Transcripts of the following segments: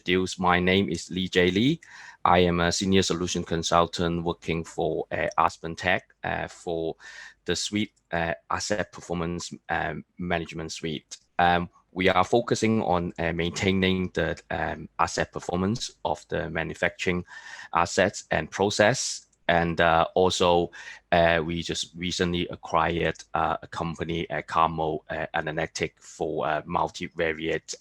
introduce, my name is Lee. I am a senior solution consultant working for Aspen Tech for the suite asset performance management suite. We are focusing on maintaining the asset performance of the manufacturing assets and process. And also, we just recently acquired a company, Carmo Analytic, for multivariate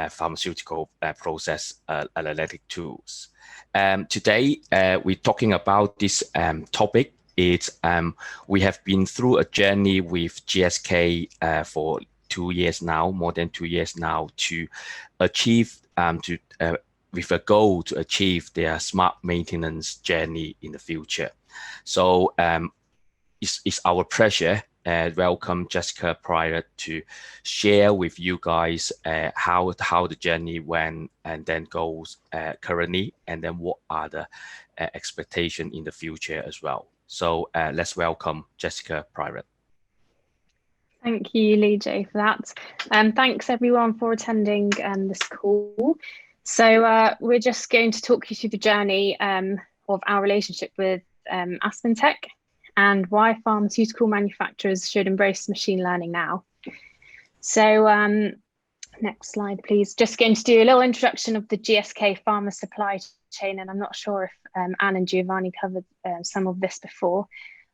pharmaceutical process analytic tools. Today, we're talking about this topic. We have been through a journey with GSK for 2 years now, more than 2 years now, to achieve with a goal to achieve their smart maintenance journey in the future. So it's our pleasure welcome Jessica Pryor to share with you guys how the journey went and then goes currently, and then what are the expectations in the future as well. So let's welcome Jessica Pryor. Thank you, Lee J, for that. Thanks everyone for attending this call. So we're just going to talk you through the journey of our relationship with Aspen Tech and why pharmaceutical manufacturers should embrace machine learning now. So next slide, please. Just going to do a little introduction of the GSK pharma supply chain, and I'm not sure if Anne and Giovanni covered some of this before.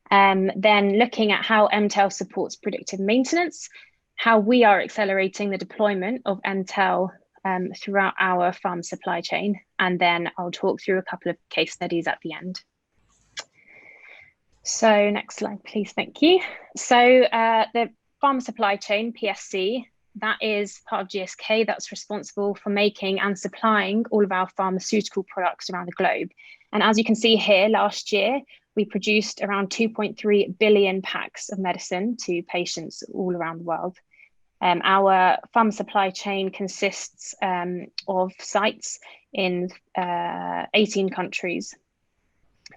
Then looking at how MTEL supports predictive maintenance, how we are accelerating the deployment of MTEL throughout our pharma supply chain, and then I'll talk through a couple of case studies at the end. So next slide, please. Thank you. So the pharma supply chain, PSC, that is part of GSK that's responsible for making and supplying all of our pharmaceutical products around the globe. And as you can see here, last year, we produced around 2.3 billion packs of medicine to patients all around the world. Our pharma supply chain consists of sites in 18 countries.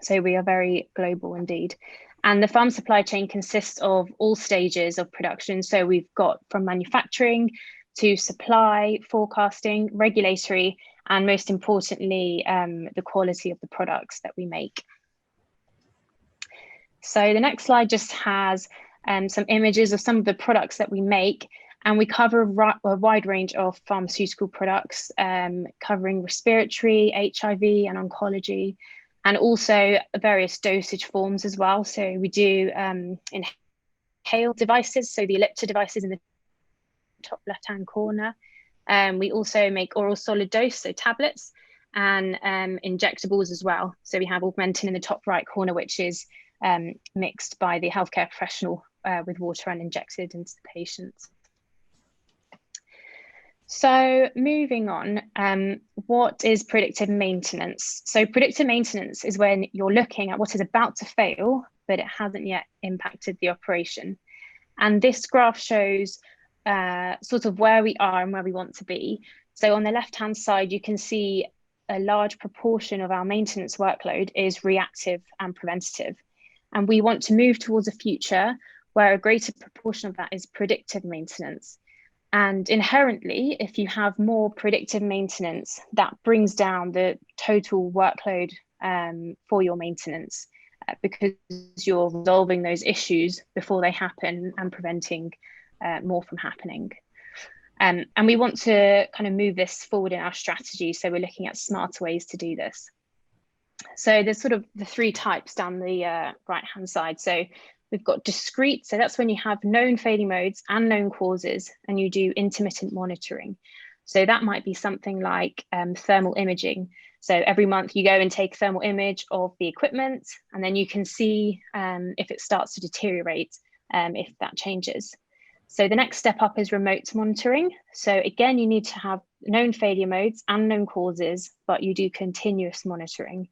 So we are very global indeed. And the pharma supply chain consists of all stages of production. So we've got from manufacturing to supply, forecasting, regulatory, and most importantly, the quality of the products that we make. So the next slide just has some images of some of the products that we make. And we cover a wide range of pharmaceutical products, covering respiratory, HIV, and oncology, and also various dosage forms as well. So we do inhaled devices, so the elliptic devices in the top left-hand corner. We also make oral solid dose, so tablets, and injectables as well. So we have Augmentin in the top right corner, which is mixed by the healthcare professional with water and injected into the patients. So moving on, what is predictive maintenance? So predictive maintenance is when you're looking at what is about to fail, but it hasn't yet impacted the operation. And this graph shows sort of where we are and where we want to be. So on the left-hand side, you can see a large proportion of our maintenance workload is reactive and preventative. And we want to move towards a future where a greater proportion of that is predictive maintenance. And inherently, if you have more predictive maintenance, that brings down the total workload for your maintenance because you're resolving those issues before they happen and preventing more from happening. And we want to kind of move this forward in our strategy. So we're looking at smarter ways to do this. So there's sort of the three types down the right-hand side. So we've got discrete, so that's when you have known failure modes and known causes, and you do intermittent monitoring. So that might be something like thermal imaging. So every month you go and take a thermal image of the equipment, and then you can see if it starts to deteriorate, if that changes. So the next step up is remote monitoring. So again, you need to have known failure modes and known causes, but you do continuous monitoring.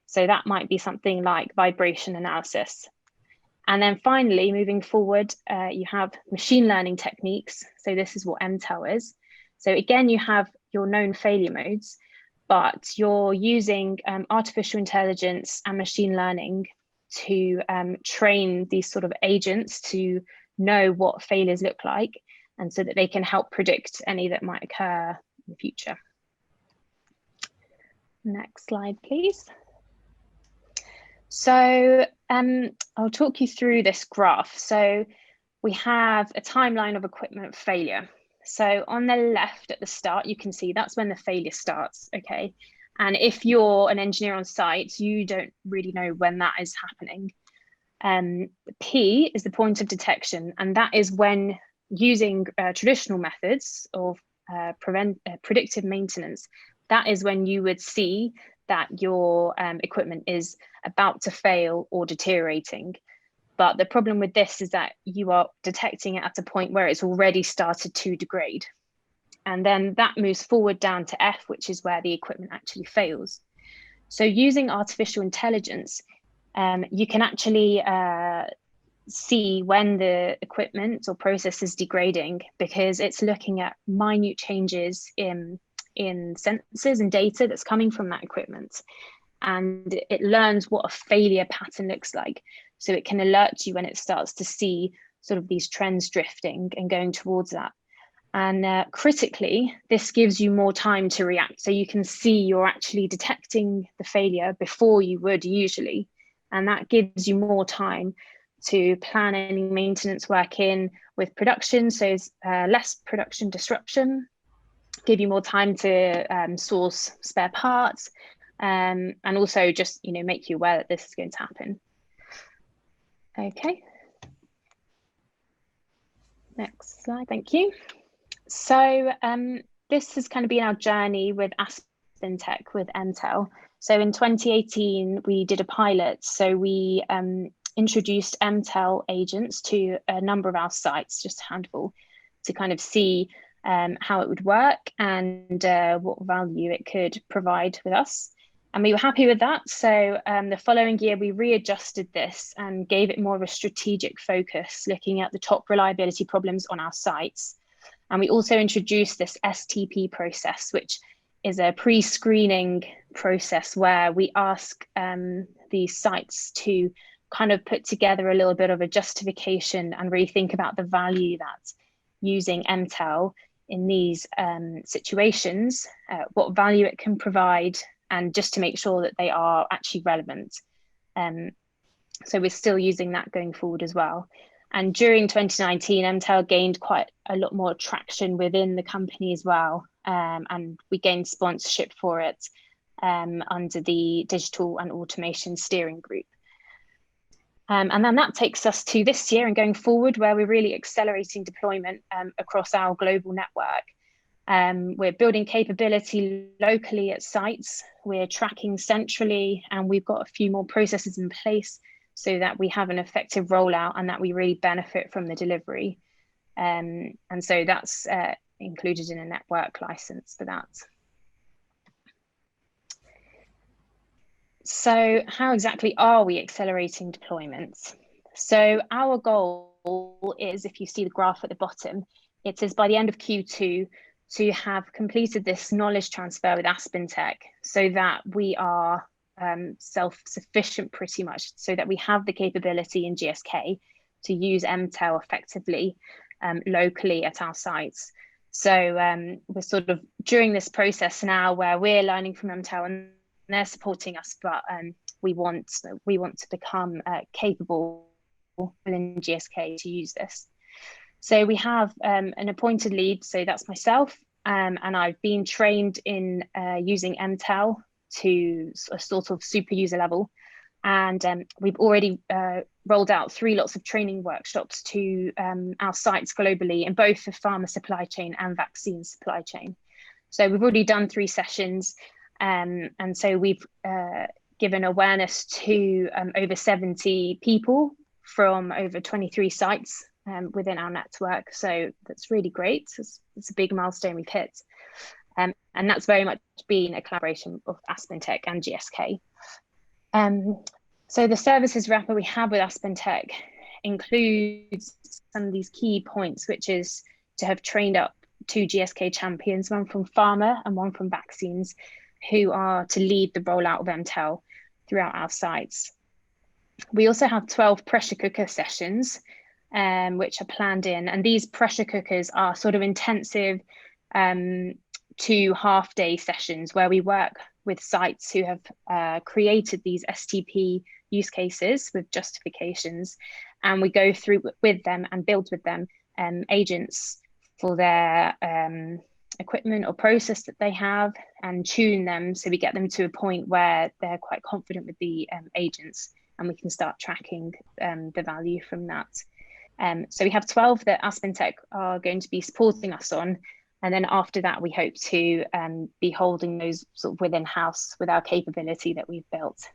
So that might be something like vibration analysis. And then finally, moving forward, you have machine learning techniques. So this is what MTEL is. So again, you have your known failure modes, but you're using artificial intelligence and machine learning to train these sort of agents to know what failures look like, and so that they can help predict any that might occur in the future. Next slide, please. So I'll talk you through this graph. So we have a timeline of equipment failure. So on the left at the start, you can see that's when the failure starts, okay? And if you're an engineer on site, you don't really know when that is happening. P is the point of detection, and that is when using traditional methods of predictive maintenance, that is when you would see that your equipment is about to fail or deteriorating. But the problem with this is that you are detecting it at a point where it's already started to degrade. And then that moves forward down to F, which is where the equipment actually fails. So using artificial intelligence, you can actually see when the equipment or process is degrading, because it's looking at minute changes in sensors and data that's coming from that equipment. And it learns what a failure pattern looks like. So it can alert you when it starts to see sort of these trends drifting and going towards that. And critically, this gives you more time to react. So you can see you're actually detecting the failure before you would usually. And that gives you more time to plan any maintenance work in with production. So less production disruption, give you more time to source spare parts, and also just make you aware that this is going to happen. Okay. Next slide, thank you. So this has kind of been our journey with AspenTech with MTEL. So in 2018, we did a pilot. So we introduced MTEL agents to a number of our sites, just a handful, to kind of see how it would work and what value it could provide with us. And we were happy with that. So the following year, we readjusted this and gave it more of a strategic focus, looking at the top reliability problems on our sites. And we also introduced this STP process, which is a pre-screening process where we ask the sites to kind of put together a little bit of a justification and really think about the value that using MTEL in these situations, what value it can provide, and just to make sure that they are actually relevant. So we're still using that going forward as well. And during 2019, MTEL gained quite a lot more traction within the company as well. And we gained sponsorship for it under the Digital and Automation Steering Group. And then that takes us to this year and going forward, where we're really accelerating deployment across our global network. We're building capability locally at sites, we're tracking centrally, and we've got a few more processes in place so that we have an effective rollout and that we really benefit from the delivery. And so that's included in a network license for that. So how exactly are we accelerating deployments? So our goal is, if you see the graph at the bottom, it says by the end of Q2 to have completed this knowledge transfer with AspenTech so that we are self-sufficient pretty much, so that we have the capability in GSK to use MTEL effectively locally at our sites. So we're sort of during this process now where we're learning from MTEL and they're supporting us, but we want to become capable within GSK to use this. So we have an appointed lead, so that's myself, and I've been trained in using MTEL to a sort of super user level. And we've already rolled out 3 lots of training workshops to our sites globally in both the pharma supply chain and vaccine supply chain. So we've already done 3 sessions, and so we've given awareness to over 70 people from over 23 sites within our network. So that's really great. It's a big milestone we've hit. And that's very much been a collaboration of AspenTech and GSK. So the services wrapper we have with AspenTech includes some of these key points, which is to have trained up 2 GSK champions, one from Pharma and one from vaccines, who are to lead the rollout of MTEL throughout our sites. We also have 12 pressure cooker sessions, which are planned in, and these pressure cookers are sort of intensive 2 half-day sessions where we work with sites who have created these STP use cases with justifications, and we go through with them and build with them agents for their equipment or process that they have, and tune them so we get them to a point where they're quite confident with the agents, and we can start tracking the value from that. So we have 12 that AspenTech are going to be supporting us on, and then after that we hope to be holding those sort of within house with our capability that we've built.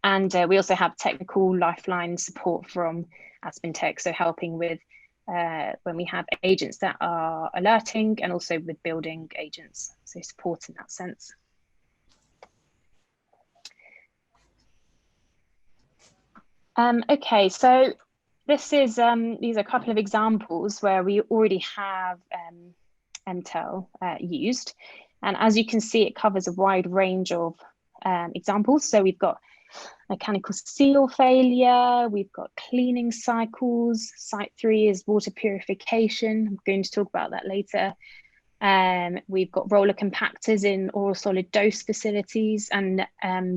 And we also have technical lifeline support from AspenTech, so helping with when we have agents that are alerting, and also with building agents, so support in that sense. Okay, so this is these are a couple of examples where we already have MTEL used, and as you can see, it covers a wide range of examples. So we've got mechanical seal failure, we've got cleaning cycles, site 3 is water purification, I'm going to talk about that later. We've got roller compactors in oral solid dose facilities, and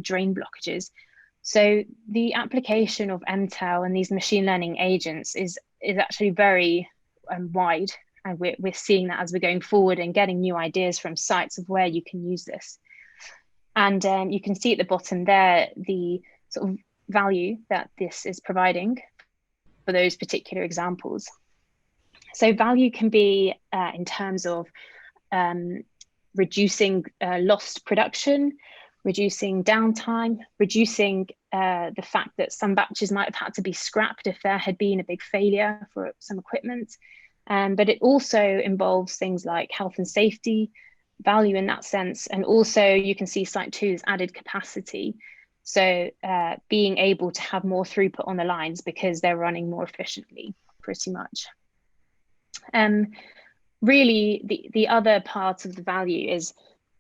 drain blockages. So the application of MTEL and these machine learning agents is actually very wide, and we're seeing that as we're going forward and getting new ideas from sites of where you can use this. And you can see at the bottom there the sort of value that this is providing for those particular examples. So value can be in terms of reducing lost production, reducing downtime, reducing the fact that some batches might have had to be scrapped if there had been a big failure for some equipment. But it also involves things like health and safety, value in that sense. And also you can see site 2's added capacity. So being able to have more throughput on the lines because they're running more efficiently, pretty much. Really, the other part of the value is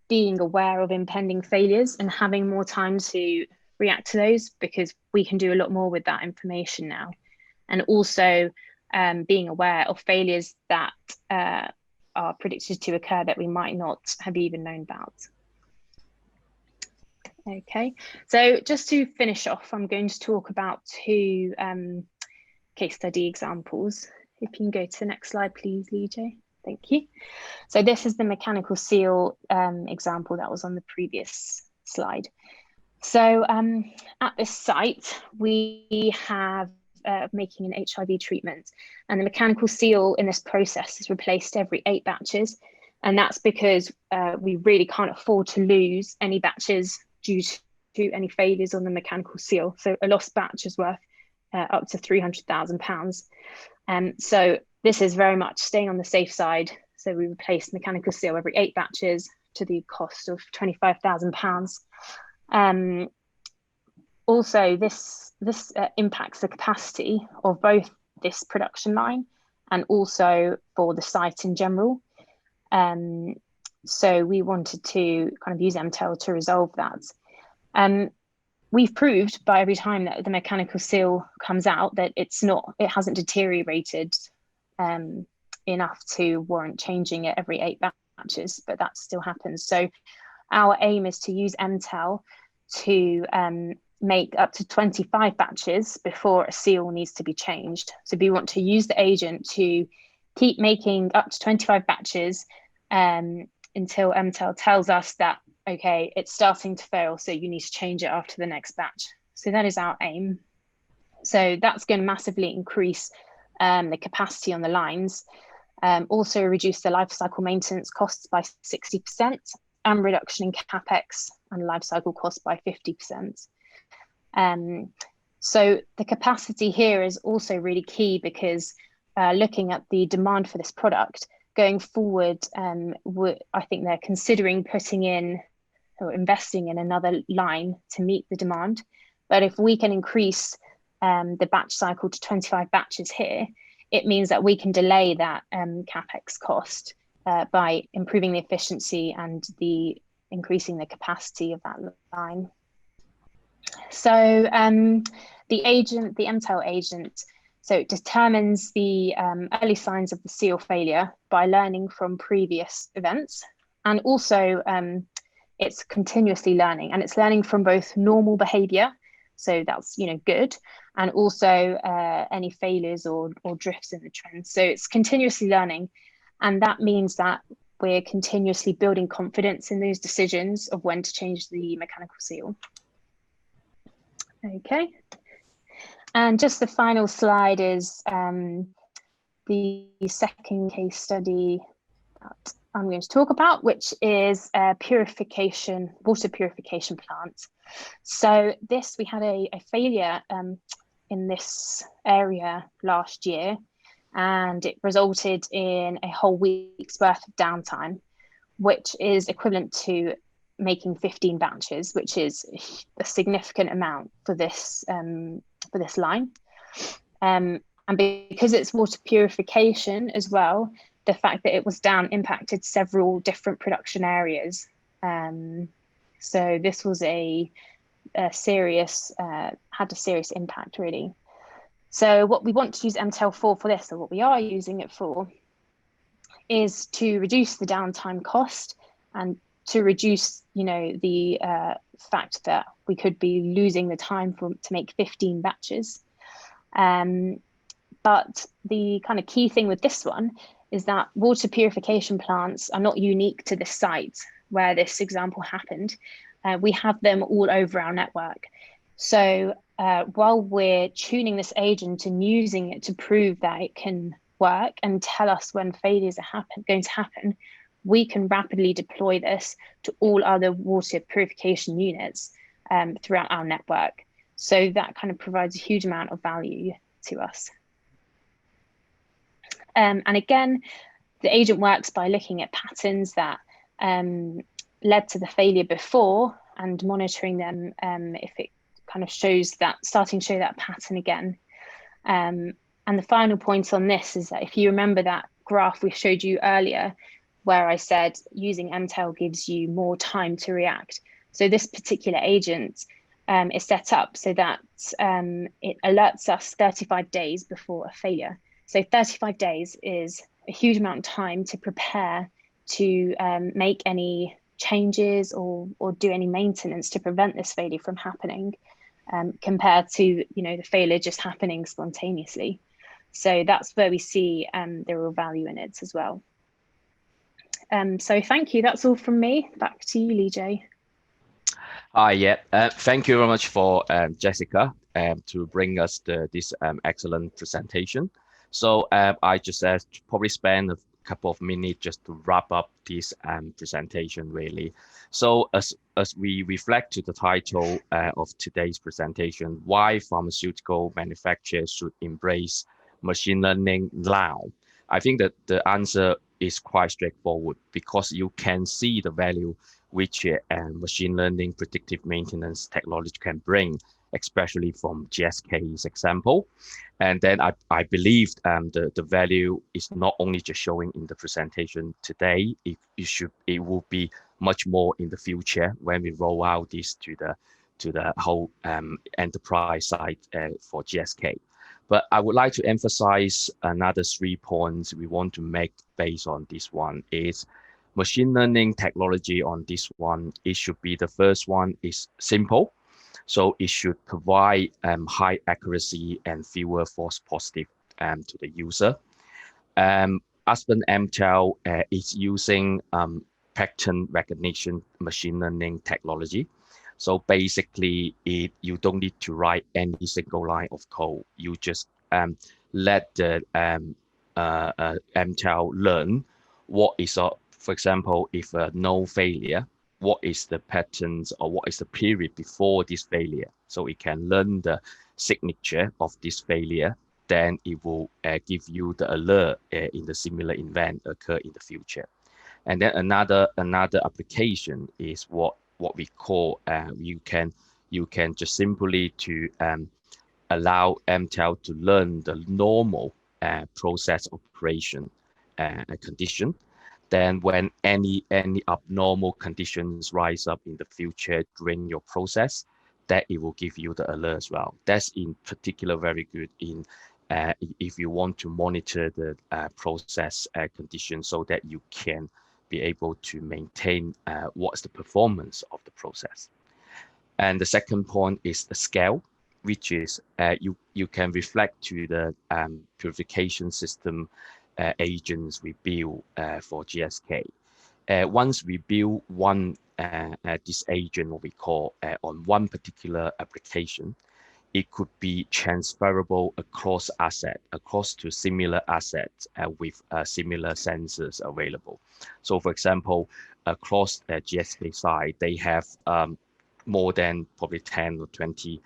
being aware of impending failures and having more time to react to those, because we can do a lot more with that information now. And also being aware of failures that are predicted to occur that we might not have even known about. Okay, so just to finish off, I'm going to talk about 2 case study examples. If you can go to the next slide, please, Lee-J. Thank you. So this is the mechanical seal example that was on the previous slide. So at this site, we have making an HIV treatment, and the mechanical seal in this process is replaced every 8 batches. And that's because we really can't afford to lose any batches due to any failures on the mechanical seal. So a lost batch is worth up to £300,000. So this is very much staying on the safe side. So we replace mechanical seal every 8 batches to the cost of £25,000. Also, this impacts the capacity of both this production line and also for the site in general. So we wanted to kind of use MTEL to resolve that. We've proved by every time that the mechanical seal comes out that it hasn't deteriorated enough to warrant changing it every 8 batches, but that still happens. So our aim is to use MTEL to make up to 25 batches before a seal needs to be changed. So we want to use the agent to keep making up to 25 batches until MTEL tells us that, okay, it's starting to fail, so you need to change it after the next batch. So that is our aim. So that's going to massively increase the capacity on the lines, also reduce the lifecycle maintenance costs by 60%, and reduction in capex and lifecycle costs by 50%. So the capacity here is also really key, because looking at the demand for this product going forward, I think they're considering putting in or investing in another line to meet the demand. But if we can increase the batch cycle to 25 batches here, it means that we can delay that capex cost by improving the efficiency and increasing the capacity of that line. So the MTEL agent, so it determines the early signs of the seal failure by learning from previous events, and also it's continuously learning, and it's learning from both normal behavior, so that's good, and also any failures or drifts in the trend. So it's continuously learning, and that means that we're continuously building confidence in those decisions of when to change the mechanical seal. Okay, and just the final slide is the second case study that I'm going to talk about, which is a water purification plant. So we had a failure in this area last year, and it resulted in a whole week's worth of downtime, which is equivalent to making 15 batches, which is a significant amount for this line. And because it's water purification as well, the fact that it was down impacted several different production areas. So this was had a serious impact, really. So what we want to use MTEL for this, or what we are using it for, is to reduce the downtime cost and to reduce, the fact that we could be losing the time to make 15 batches. But the kind of key thing with this one is that water purification plants are not unique to this site where this example happened. We have them all over our network. So while we're tuning this agent and using it to prove that it can work and tell us when failures are going to happen, we can rapidly deploy this to all other water purification units throughout our network. So that kind of provides a huge amount of value to us. And again, the agent works by looking at patterns that led to the failure before and monitoring them if it kind of starting to show that pattern again. And the final point on this is that if you remember that graph we showed you earlier, where I said using MTEL gives you more time to react. So this particular agent is set up so that it alerts us 35 days before a failure. So 35 days is a huge amount of time to prepare to make any changes or do any maintenance to prevent this failure from happening, compared to the failure just happening spontaneously. So that's where we see the real value in it as well. So thank you. That's all from me. Back to you, Lee J. Thank you very much for Jessica to bring us this excellent presentation. So I just probably spend a couple of minutes just to wrap up this presentation, really. So as we reflect to the title of today's presentation, why pharmaceutical manufacturers should embrace machine learning now, I think that the answer is quite straightforward, because you can see the value which machine learning predictive maintenance technology can bring, especially from GSK's example. And then I believe the value is not only just showing in the presentation today, it will be much more in the future when we roll out this to the whole enterprise side for GSK. But I would like to emphasize another 3 points we want to make based on this one is machine learning technology on this one. It should be the first one is simple. So it should provide high accuracy and fewer false positive to the user. Aspen MTEL is using pattern recognition machine learning technology. So basically, you don't need to write any single line of code. You just let the MTEL learn what is, for example, if no failure, what is the patterns or what is the period before this failure. So it can learn the signature of this failure. Then it will give you the alert in the similar event occur in the future. And then another application is what we call you can just simply to allow MTEL to learn the normal process operation condition. Then when any abnormal conditions rise up in the future during your process, that it will give you the alert as well. That's in particular very good in if you want to monitor the process conditions so that you can be able to maintain what's the performance of the process. And the second point is the scale, which is you can reflect to the purification system agents we build for GSK. Once we build one this agent, what we call on one particular application, it could be transferable across to similar assets with similar sensors available. So, for example, across the GSK side, they have more than probably 10 or 20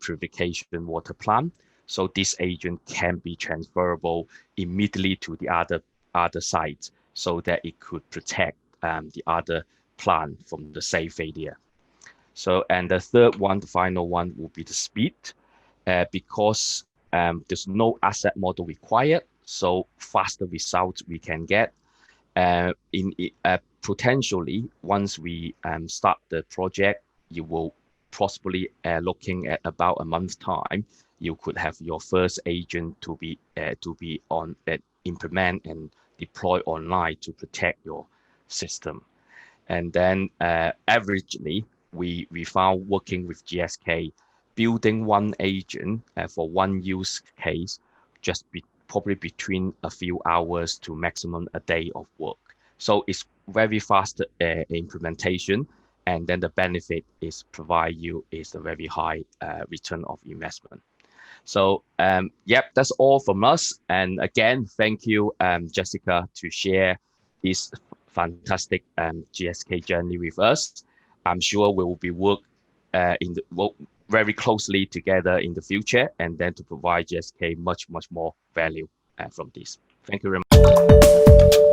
purification water plant. So this agent can be transferable immediately to the other sites, so that it could protect the other plant from the same failure. So, and the third one, the final one, will be the speed, because there's no asset model required, so faster results we can get. Potentially, once we start the project, you will possibly looking at about a month's time, you could have your first agent to be on implement and deploy online to protect your system. And then averagely, we found working with GSK, building one agent for one use case probably between a few hours to maximum a day of work. So it's very fast implementation, and then the benefit is provide you is a very high return of investment. So yep, that's all from us. And again, thank you, Jessica, to share this fantastic GSK journey with us. I'm sure we will be work very closely together in the future, and then to provide GSK much more value from this. Thank you very much.